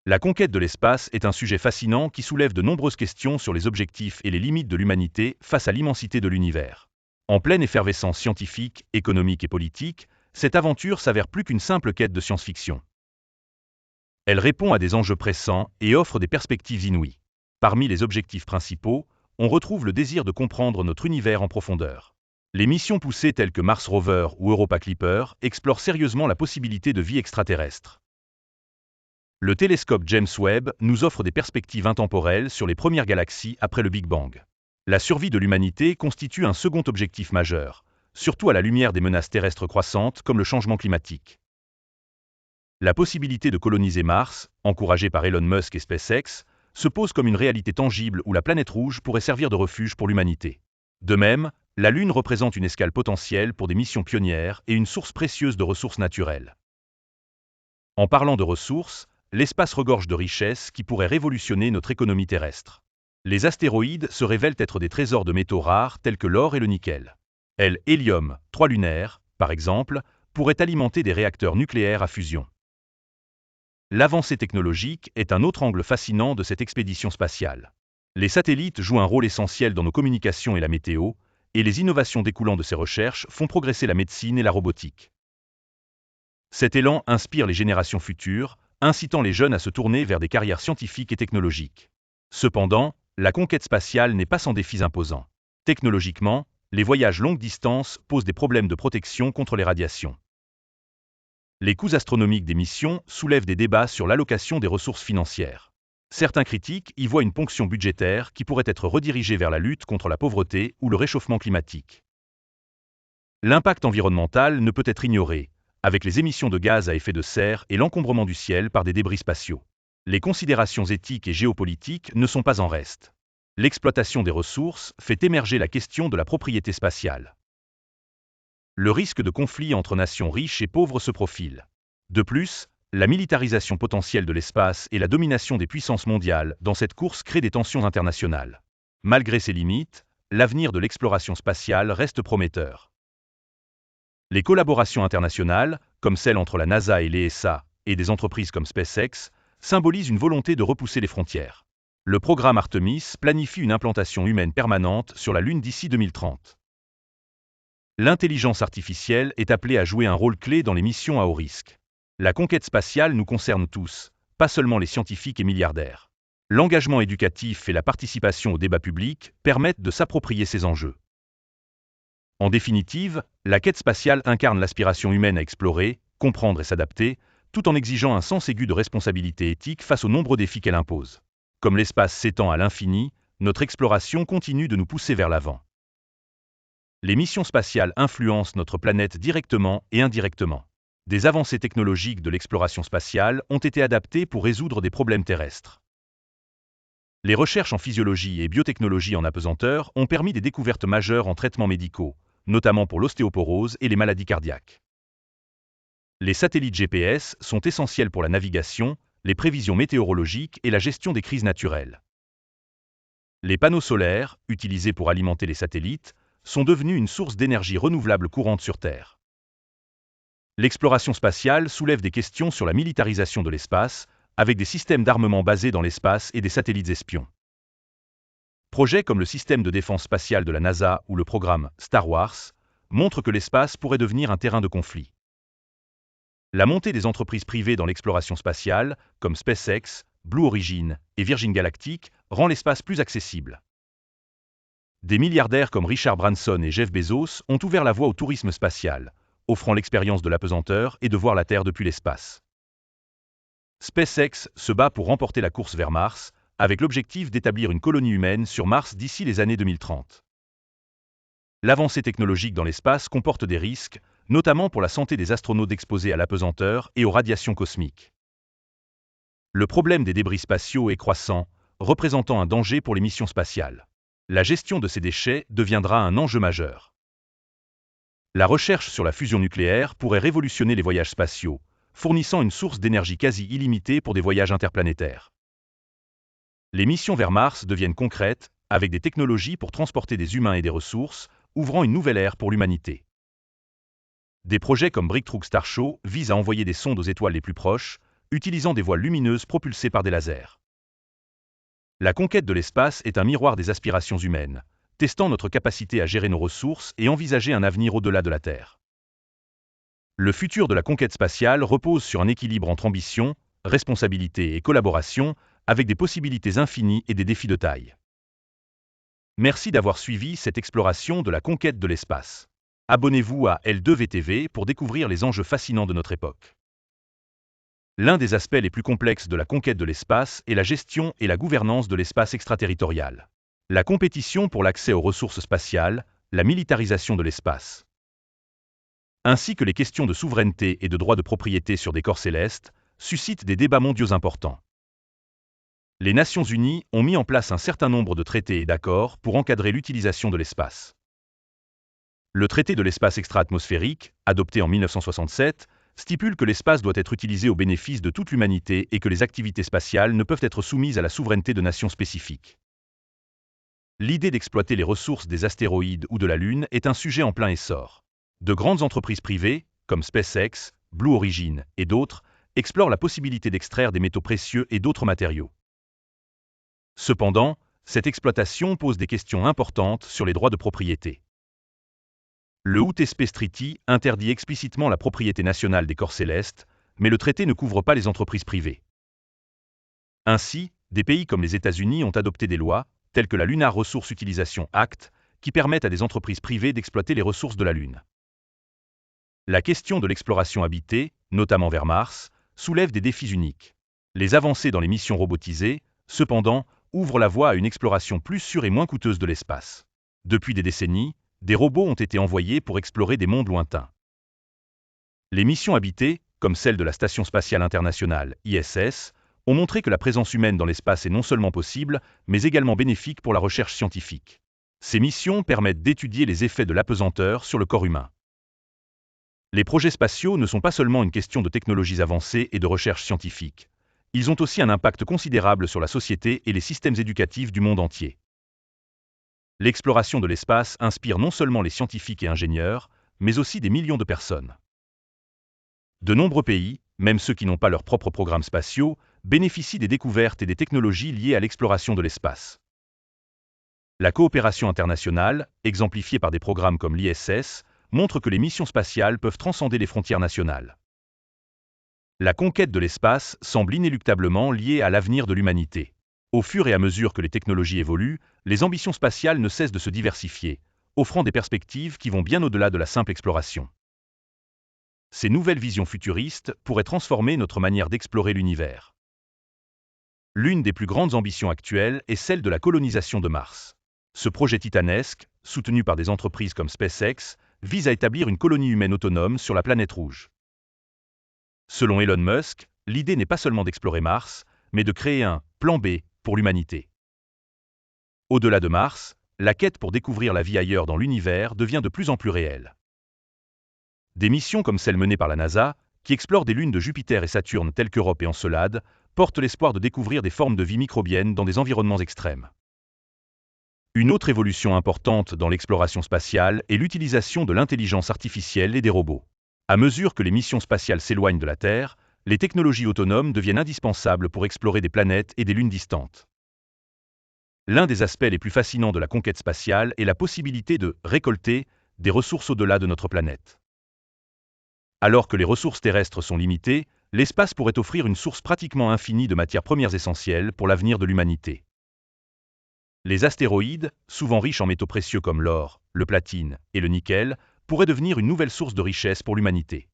La conquête de l'espace est un sujet fascinant qui soulève de nombreuses questions sur les objectifs et les limites de l'humanité face à l'immensité de l'univers. En pleine effervescence scientifique, économique et politique, cette aventure s'avère plus qu'une simple quête de science-fiction. Elle répond à des enjeux pressants et offre des perspectives inouïes. Parmi les objectifs principaux, on retrouve le désir de comprendre notre univers en profondeur. Les missions poussées telles que Mars Rover ou Europa Clipper explorent sérieusement la possibilité de vie extraterrestre. Le télescope James Webb nous offre des perspectives intemporelles sur les premières galaxies après le Big Bang. La survie de l'humanité constitue un second objectif majeur, surtout à la lumière des menaces terrestres croissantes comme le changement climatique. La possibilité de coloniser Mars, encouragée par Elon Musk et SpaceX, se pose comme une réalité tangible où la planète rouge pourrait servir de refuge pour l'humanité. De même, la Lune représente une escale potentielle pour des missions pionnières et une source précieuse de ressources naturelles. En parlant de ressources, l'espace regorge de richesses qui pourraient révolutionner notre économie terrestre. Les astéroïdes se révèlent être des trésors de métaux rares tels que l'or et le nickel. L'hélium 3 lunaire, par exemple, pourrait alimenter des réacteurs nucléaires à fusion. L'avancée technologique est un autre angle fascinant de cette expédition spatiale. Les satellites jouent un rôle essentiel dans nos communications et la météo, et les innovations découlant de ces recherches font progresser la médecine et la robotique. Cet élan inspire les générations futures, incitant les jeunes à se tourner vers des carrières scientifiques et technologiques. Cependant, la conquête spatiale n'est pas sans défis imposants. Technologiquement, les voyages longue distance posent des problèmes de protection contre les radiations. Les coûts astronomiques des missions soulèvent des débats sur l'allocation des ressources financières. Certains critiques y voient une ponction budgétaire qui pourrait être redirigée vers la lutte contre la pauvreté ou le réchauffement climatique. L'impact environnemental ne peut être ignoré, avec les émissions de gaz à effet de serre et l'encombrement du ciel par des débris spatiaux. Les considérations éthiques et géopolitiques ne sont pas en reste. L'exploitation des ressources fait émerger la question de la propriété spatiale. Le risque de conflit entre nations riches et pauvres se profile. De plus, la militarisation potentielle de l'espace et la domination des puissances mondiales dans cette course créent des tensions internationales. Malgré ces limites, l'avenir de l'exploration spatiale reste prometteur. Les collaborations internationales, comme celles entre la NASA et l'ESA, et des entreprises comme SpaceX, symbolisent une volonté de repousser les frontières. Le programme Artemis planifie une implantation humaine permanente sur la Lune d'ici 2030. L'intelligence artificielle est appelée à jouer un rôle clé dans les missions à haut risque. La conquête spatiale nous concerne tous, pas seulement les scientifiques et milliardaires. L'engagement éducatif et la participation au débat public permettent de s'approprier ces enjeux. En définitive, la quête spatiale incarne l'aspiration humaine à explorer, comprendre et s'adapter, tout en exigeant un sens aigu de responsabilité éthique face aux nombreux défis qu'elle impose. Comme l'espace s'étend à l'infini, notre exploration continue de nous pousser vers l'avant. Les missions spatiales influencent notre planète directement et indirectement. Des avancées technologiques de l'exploration spatiale ont été adaptées pour résoudre des problèmes terrestres. Les recherches en physiologie et biotechnologie en apesanteur ont permis des découvertes majeures en traitements médicaux, notamment pour l'ostéoporose et les maladies cardiaques. Les satellites GPS sont essentiels pour la navigation, les prévisions météorologiques et la gestion des crises naturelles. Les panneaux solaires, utilisés pour alimenter les satellites, sont devenus une source d'énergie renouvelable courante sur Terre. L'exploration spatiale soulève des questions sur la militarisation de l'espace, avec des systèmes d'armement basés dans l'espace et des satellites espions. Projets comme le système de défense spatiale de la NASA ou le programme Star Wars montrent que l'espace pourrait devenir un terrain de conflit. La montée des entreprises privées dans l'exploration spatiale, comme SpaceX, Blue Origin et Virgin Galactic, rend l'espace plus accessible. Des milliardaires comme Richard Branson et Jeff Bezos ont ouvert la voie au tourisme spatial, offrant l'expérience de l'apesanteur et de voir la Terre depuis l'espace. SpaceX se bat pour remporter la course vers Mars, avec l'objectif d'établir une colonie humaine sur Mars d'ici les années 2030. L'avancée technologique dans l'espace comporte des risques, notamment pour la santé des astronautes exposés à l'apesanteur et aux radiations cosmiques. Le problème des débris spatiaux est croissant, représentant un danger pour les missions spatiales. La gestion de ces déchets deviendra un enjeu majeur. La recherche sur la fusion nucléaire pourrait révolutionner les voyages spatiaux, fournissant une source d'énergie quasi illimitée pour des voyages interplanétaires. Les missions vers Mars deviennent concrètes, avec des technologies pour transporter des humains et des ressources, ouvrant une nouvelle ère pour l'humanité. Des projets comme Breakthrough Starship visent à envoyer des sondes aux étoiles les plus proches, utilisant des voiles lumineuses propulsées par des lasers. La conquête de l'espace est un miroir des aspirations humaines, testant notre capacité à gérer nos ressources et envisager un avenir au-delà de la Terre. Le futur de la conquête spatiale repose sur un équilibre entre ambition, responsabilité et collaboration, avec des possibilités infinies et des défis de taille. Merci d'avoir suivi cette exploration de la conquête de l'espace. Abonnez-vous à L2VTV pour découvrir les enjeux fascinants de notre époque. L'un des aspects les plus complexes de la conquête de l'espace est la gestion et la gouvernance de l'espace extraterritorial. La compétition pour l'accès aux ressources spatiales, la militarisation de l'espace, ainsi que les questions de souveraineté et de droit de propriété sur des corps célestes, suscitent des débats mondiaux importants. Les Nations Unies ont mis en place un certain nombre de traités et d'accords pour encadrer l'utilisation de l'espace. Le traité de l'espace extra-atmosphérique, adopté en 1967, stipule que l'espace doit être utilisé au bénéfice de toute l'humanité et que les activités spatiales ne peuvent être soumises à la souveraineté de nations spécifiques. L'idée d'exploiter les ressources des astéroïdes ou de la Lune est un sujet en plein essor. De grandes entreprises privées, comme SpaceX, Blue Origin et d'autres, explorent la possibilité d'extraire des métaux précieux et d'autres matériaux. Cependant, cette exploitation pose des questions importantes sur les droits de propriété. Le Outer Space Treaty interdit explicitement la propriété nationale des corps célestes, mais le traité ne couvre pas les entreprises privées. Ainsi, des pays comme les États-Unis ont adopté des lois, telles que la Lunar Resource Utilisation Act, qui permettent à des entreprises privées d'exploiter les ressources de la Lune. La question de l'exploration habitée, notamment vers Mars, soulève des défis uniques. Les avancées dans les missions robotisées, cependant, ouvrent la voie à une exploration plus sûre et moins coûteuse de l'espace. Depuis des décennies, des robots ont été envoyés pour explorer des mondes lointains. Les missions habitées, comme celle de la Station spatiale internationale, ISS, ont montré que la présence humaine dans l'espace est non seulement possible, mais également bénéfique pour la recherche scientifique. Ces missions permettent d'étudier les effets de l'apesanteur sur le corps humain. Les projets spatiaux ne sont pas seulement une question de technologies avancées et de recherche scientifique. Ils ont aussi un impact considérable sur la société et les systèmes éducatifs du monde entier. L'exploration de l'espace inspire non seulement les scientifiques et ingénieurs, mais aussi des millions de personnes. De nombreux pays, même ceux qui n'ont pas leurs propres programmes spatiaux, bénéficient des découvertes et des technologies liées à l'exploration de l'espace. La coopération internationale, exemplifiée par des programmes comme l'ISS, montre que les missions spatiales peuvent transcender les frontières nationales. La conquête de l'espace semble inéluctablement liée à l'avenir de l'humanité. Au fur et à mesure que les technologies évoluent, les ambitions spatiales ne cessent de se diversifier, offrant des perspectives qui vont bien au-delà de la simple exploration. Ces nouvelles visions futuristes pourraient transformer notre manière d'explorer l'univers. L'une des plus grandes ambitions actuelles est celle de la colonisation de Mars. Ce projet titanesque, soutenu par des entreprises comme SpaceX, vise à établir une colonie humaine autonome sur la planète rouge. Selon Elon Musk, l'idée n'est pas seulement d'explorer Mars, mais de créer un « plan B » pour l'humanité. Au-delà de Mars, la quête pour découvrir la vie ailleurs dans l'univers devient de plus en plus réelle. Des missions comme celle menée par la NASA, qui explore des lunes de Jupiter et Saturne telles qu'Europe et Encelade, portent l'espoir de découvrir des formes de vie microbienne dans des environnements extrêmes. Une autre évolution importante dans l'exploration spatiale est l'utilisation de l'intelligence artificielle et des robots. À mesure que les missions spatiales s'éloignent de la Terre, les technologies autonomes deviennent indispensables pour explorer des planètes et des lunes distantes. L'un des aspects les plus fascinants de la conquête spatiale est la possibilité de récolter des ressources au-delà de notre planète. Alors que les ressources terrestres sont limitées, l'espace pourrait offrir une source pratiquement infinie de matières premières essentielles pour l'avenir de l'humanité. Les astéroïdes, souvent riches en métaux précieux comme l'or, le platine et le nickel, pourraient devenir une nouvelle source de richesse pour l'humanité.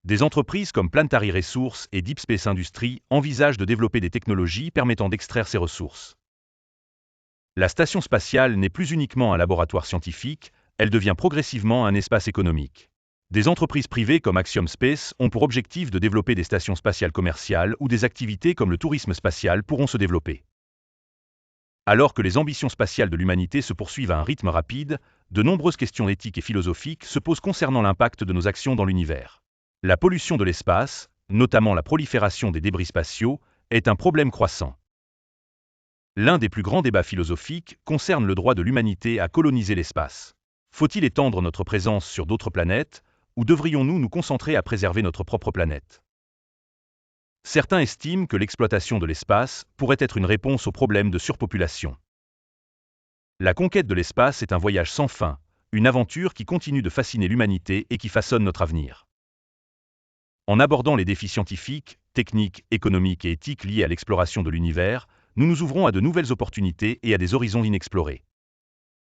Des entreprises comme Planetary Resources et Deep Space Industries envisagent de développer des technologies permettant d'extraire ces ressources. La station spatiale n'est plus uniquement un laboratoire scientifique, elle devient progressivement un espace économique. Des entreprises privées comme Axiom Space ont pour objectif de développer des stations spatiales commerciales où des activités comme le tourisme spatial pourront se développer. Alors que les ambitions spatiales de l'humanité se poursuivent à un rythme rapide, de nombreuses questions éthiques et philosophiques se posent concernant l'impact de nos actions dans l'univers. La pollution de l'espace, notamment la prolifération des débris spatiaux, est un problème croissant. L'un des plus grands débats philosophiques concerne le droit de l'humanité à coloniser l'espace. Faut-il étendre notre présence sur d'autres planètes, ou devrions-nous nous concentrer à préserver notre propre planète ? Certains estiment que l'exploitation de l'espace pourrait être une réponse au problème de surpopulation. La conquête de l'espace est un voyage sans fin, une aventure qui continue de fasciner l'humanité et qui façonne notre avenir. En abordant les défis scientifiques, techniques, économiques et éthiques liés à l'exploration de l'univers, nous nous ouvrons à de nouvelles opportunités et à des horizons inexplorés.